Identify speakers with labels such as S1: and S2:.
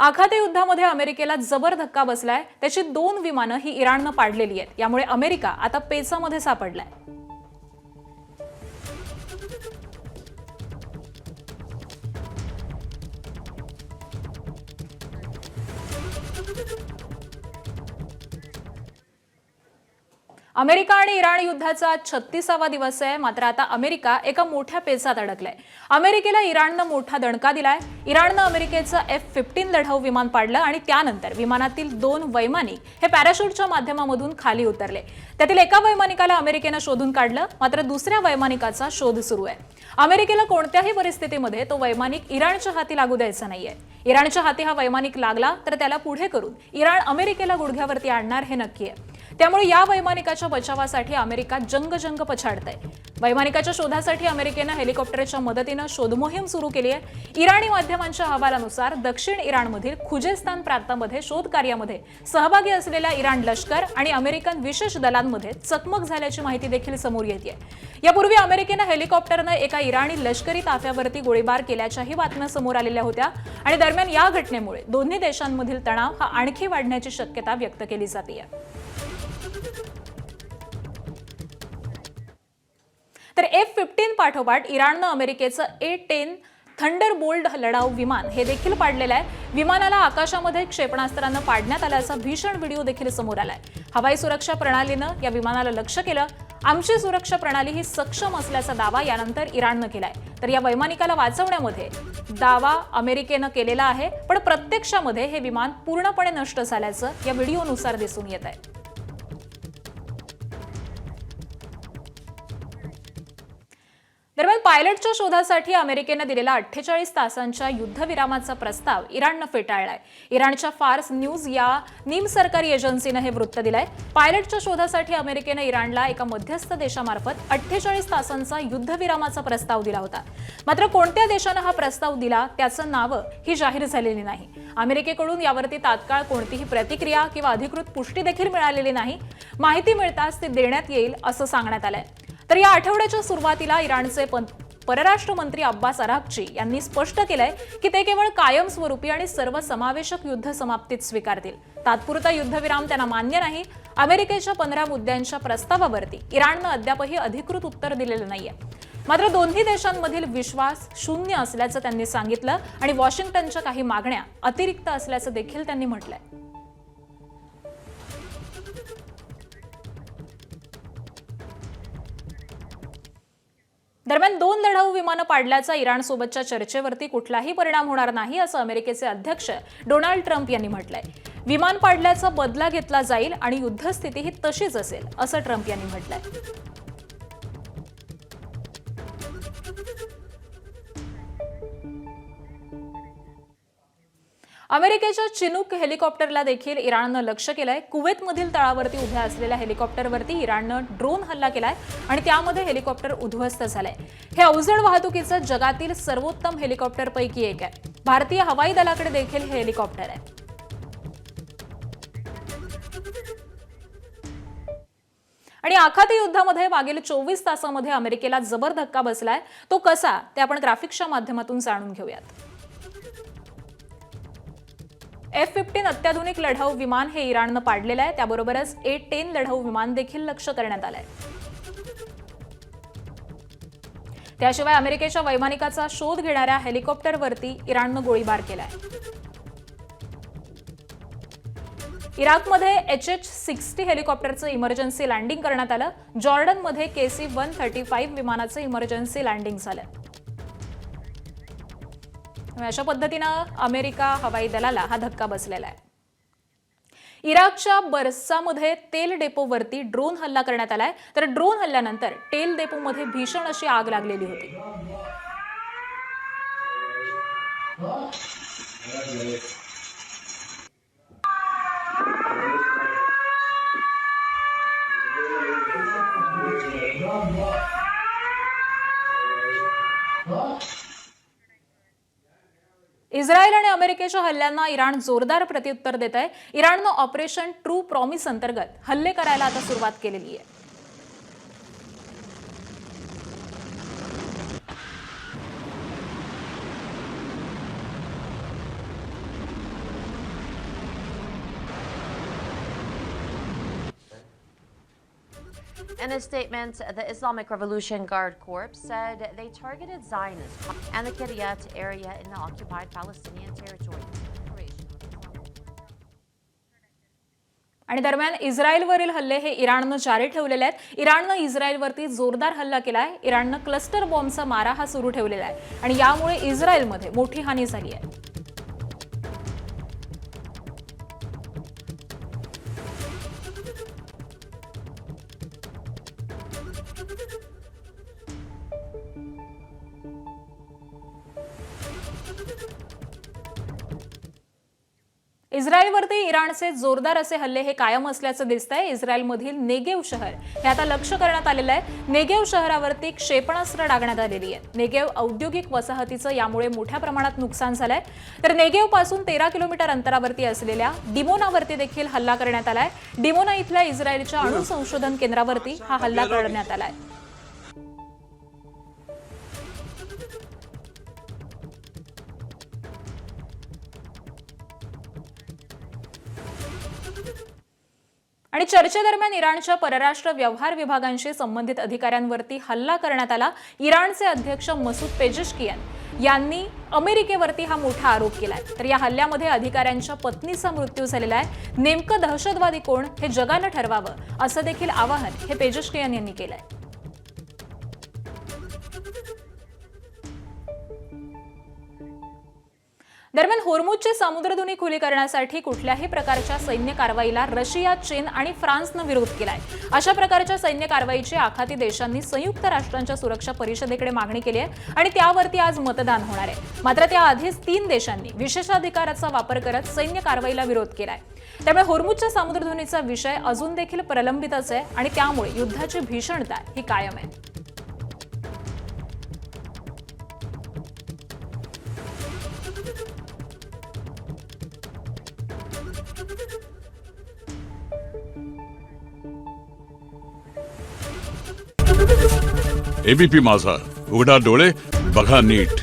S1: आखाती युद्धामध्ये अमेरिकेला जबर धक्का बसलाय। त्याची 2 विमानं ही इराणनं पाडलेली आहेत। यामुळे अमेरिका आता पेचामध्ये सापडलाय। अमेरिका आणि इराण युद्धाचा 36वा दिवस आहे। मात्र आता अमेरिका एका मोठ्या पेचात अडकलाय। अमेरिकेला इराणनं मोठा दणका दिलाय। इराणनं अमेरिकेचं F-15 लढाऊ विमान पाडलं आणि त्यानंतर विमानातील 2 वैमानिक हे पॅराशूटच्या माध्यमामधून खाली उतरले। त्यातील एका वैमानिकाला अमेरिकेनं शोधून काढलं, मात्र दुसऱ्या वैमानिकाचा शोध सुरू आहे। अमेरिकेला कोणत्याही परिस्थितीमध्ये तो वैमानिक इराणच्या हाती लागू द्यायचा नाहीये। इराणच्या हाती हा वैमानिक लागला तर त्याला पुढे करून इराण अमेरिकेला गुडघ्यावरती आणणार हे नक्की आहे। त्यामुळे या वैमानिकाच्या बचावासाठी अमेरिका जंग पछाडतंय। वैमानिकाच्या शोधासाठी अमेरिकेनं हेलिकॉप्टरच्या मदतीनं शोधमोहीम सुरू केली आहे। इराणी माध्यमांच्या अहवालानुसार दक्षिण इराणमधील खुजेस्तान प्रांतामध्ये शोध कार्यामध्ये सहभागी असलेल्या इराण लष्कर आणि अमेरिकन विशेष दलांमध्ये चकमक झाल्याची माहिती देखील समोर येते। यापूर्वी अमेरिकेनं हेलिकॉप्टरनं एका इराणी लष्करी ताफ्यावरती गोळीबार केल्याच्याही बातम्या समोर आलेल्या होत्या आणि दरम्यान या घटनेमुळे दोन्ही देशांमधील तणाव हा आणखी वाढण्याची शक्यता व्यक्त केली जाते। तर F-15 पाठोपाठ इराणनं अमेरिकेचं A-10 थंडरबोल्ट लढाऊ विमान हे देखील पाडलेलं आहे। विमानाला आकाशामध्ये क्षेपणास्त्रानं पाडण्यात आल्याचा भीषण व्हिडिओ देखील समोर आलाय। हवाई सुरक्षा प्रणालीनं या विमानाला लक्ष्य केलं। आमची सुरक्षा प्रणाली ही सक्षम असल्याचा दावा यानंतर इराणनं केलाय। तर या वैमानिकाला वाचवण्यामध्ये दावा अमेरिकेनं केलेला आहे, पण प्रत्यक्षामध्ये हे विमान पूर्णपणे नष्ट झाल्याचं या व्हिडिओनुसार दिसून येत आहे। दरम्यान पायलटच्या शोधासाठी अमेरिकेनं दिलेला 48 तासांच्या युद्धविरामाचा प्रस्ताव इराणनं फेटाळलाय। इराणच्या फार्स न्यूज या निमसरकारी एजन्सीनं हे वृत्त दिलंय। पायलटच्या शोधासाठी अमेरिकेनं इराणला एका मध्यस्थ देशामार्फत 48 तासांचा युद्धविरामाचा प्रस्ताव दिला होता। मात्र कोणत्या देशानं हा प्रस्ताव दिला त्याचं नाव ही जाहीर झालेली नाही। अमेरिकेकडून यावरती तात्काळ कोणतीही प्रतिक्रिया किंवा अधिकृत पुष्टी देखील मिळालेली नाही। माहिती मिळताच ती देण्यात येईल असं सांगण्यात आलंय। तर या आठवड्याच्या सुरुवातीला इराणचे परराष्ट्र मंत्री अब्बास अराक्ची यांनी स्पष्ट केलंय की ते केवळ कायमस्वरूपी आणि सर्वसमावेशक युद्ध समाप्तीत स्वीकारतील। तात्पुरता युद्धविराम त्यांना मान्य नाही। अमेरिकेच्या 15 मुद्द्यांच्या प्रस्तावावरती इराणनं अद्यापही अधिकृत उत्तर दिलेलं नाहीये। मात्र दोन्ही देशांमधील विश्वास शून्य असल्याचं त्यांनी सांगितलं आणि वॉशिंग्टनच्या काही मागण्या अतिरिक्त असल्याचं देखील त्यांनी म्हटलंय। दरम्यान 2 लढाऊ विमानं पाडल्याचा इराणसोबतच्या चर्चेवरती कुठलाही परिणाम होणार नाही असं अमेरिकेचे अध्यक्ष डोनाल्ड ट्रम्प यांनी म्हटलंय। विमान पाडल्याचा बदला घेतला जाईल आणि युद्धस्थिती ही तशीच असेल असं ट्रम्प यांनी म्हटलंय। अमेरिकेच्या चिनूक हेलिकॉप्टरला देखील इराणनं लक्ष्य केलंय। कुवेतमधील तळावरती उभ्या असलेल्या हेलिकॉप्टरवरती इराणनं ड्रोन हल्ला केलाय आणि त्यामध्ये हेलिकॉप्टर उद्ध्वस्त झालंय। हे अवजड वाहतुकीचं जगातील सर्वोत्तम हेलिकॉप्टरपैकी एक आहे। भारतीय हवाई दलाकडे देखील हे हेलिकॉप्टर आहे। आणि आखाती युद्धामध्ये मागील 24 तासांमध्ये अमेरिकेला जबर धक्का बसलाय। तो कसा ते आपण ग्राफिक्सच्या माध्यमातून जाणून घेऊयात। F-15 अत्याधुनिक लढाऊ विमान हे इराणनं पाडलेलं आहे। त्याबरोबरच A-10 लढाऊ विमान देखील लक्ष्य करण्यात आलंय। त्याशिवाय अमेरिकेच्या वैमानिकाचा शोध घेणाऱ्या हेलिकॉप्टरवरती इराणनं गोळीबार केलाय। इराकमध्ये H-60 हेलिकॉप्टरचं इमर्जन्सी लँडिंग करण्यात आलं। जॉर्डनमध्ये KC-135 विमानाचं इमर्जन्सी लँडिंग झालं। अशा पद्धतीनं अमेरिका हवाई दलाला हा धक्का बसलेला आहे। इराकच्या बर्सामध्ये तेल डेपोवरती ड्रोन हल्ला करण्यात आलाय। तर ड्रोन हल्ल्यानंतर तेल डेपोमध्ये भीषण अशी आग लागलेली होती। इस्रायल आणि अमेरिकेच्या हल्ल्यांना इराण जोरदार प्रत्युत्तर देत आहे। इराणनं ऑपरेशन ट्रू प्रॉमिस अंतर्गत हल्ले करायला आता सुरुवात केलेली आहे।
S2: In a statement, the Islamic Revolution Guard Corps said they targeted Zionists and the Kiryat area in the occupied Palestinian territory.
S1: आणि दरम्यान इस्रायलवरील हल्ले हे इराणनं जारी ठेवलेले आहेत. इराणनं इस्रायलवरती जोरदार हल्ला केलाय. इराणनं क्लस्टर बॉम्बचा मारा हा सुरू ठेवलेला आहे आणि यामुळे इस्रायलमध्ये मोठी हानी झाली आहे. इस्रायलवरती इराणचे जोरदार असे हल्ले हे कायम असल्याचं दिसतंय. इस्रायलमधील नेगेव शहर हे आता लक्ष्य करण्यात आलेलं आहे. नेगेव शहरावरती क्षेपणास्त्र डागण्यात आलेली आहे. नेगेव औद्योगिक वसाहतीचं यामुळे मोठ्या प्रमाणात नुकसान झालंय. तर नेगेव पासून 13 किलोमीटर अंतरावरती असलेल्या डिमोनावरती देखील हल्ला करण्यात आलाय. डिमोना इथल्या इस्रायलच्या अणु संशोधन केंद्रावरती हा हल्ला करण्यात आलाय. आणि चर्चेदरम्यान इराणच्या परराष्ट्र व्यवहार विभागांशी संबंधित अधिकाऱ्यांवरती हल्ला करण्यात आला. इराणचे अध्यक्ष मसूद पेजेशकियान यांनी अमेरिकेवरती हा मोठा आरोप केलाय. तर या हल्ल्यामध्ये अधिकाऱ्यांच्या पत्नीचा मृत्यू झालेला आहे. नेमकं दहशतवादी कोण हे जगानं ठरवावं असं देखील आवाहन हे पेजेशकियान यांनी केलंय. दरम्यान होर्मुझची सामुद्रधुनी खुली करण्यासाठी कुठल्याही प्रकारच्या सैन्य कारवाईला रशिया, चीन आणि फ्रान्सनं विरोध केलाय. अशा प्रकारच्या सैन्य कारवाईची आखाती देशांनी संयुक्त राष्ट्रांच्या सुरक्षा परिषदेकडे मागणी केली आहे आणि त्यावरती आज मतदान होणार आहे. मात्र त्याआधीच 3 देशांनी विशेषाधिकाराचा वापर करत सैन्य कारवाईला विरोध केलाय. त्यामुळे होर्मुझच्या सामुद्रधुनीचा विषय अजून देखील प्रलंबितच आहे आणि त्यामुळे युद्धाची भीषणता ही कायम आहे.
S3: एबीपी माझा, उघडा डोळे बघा नीट.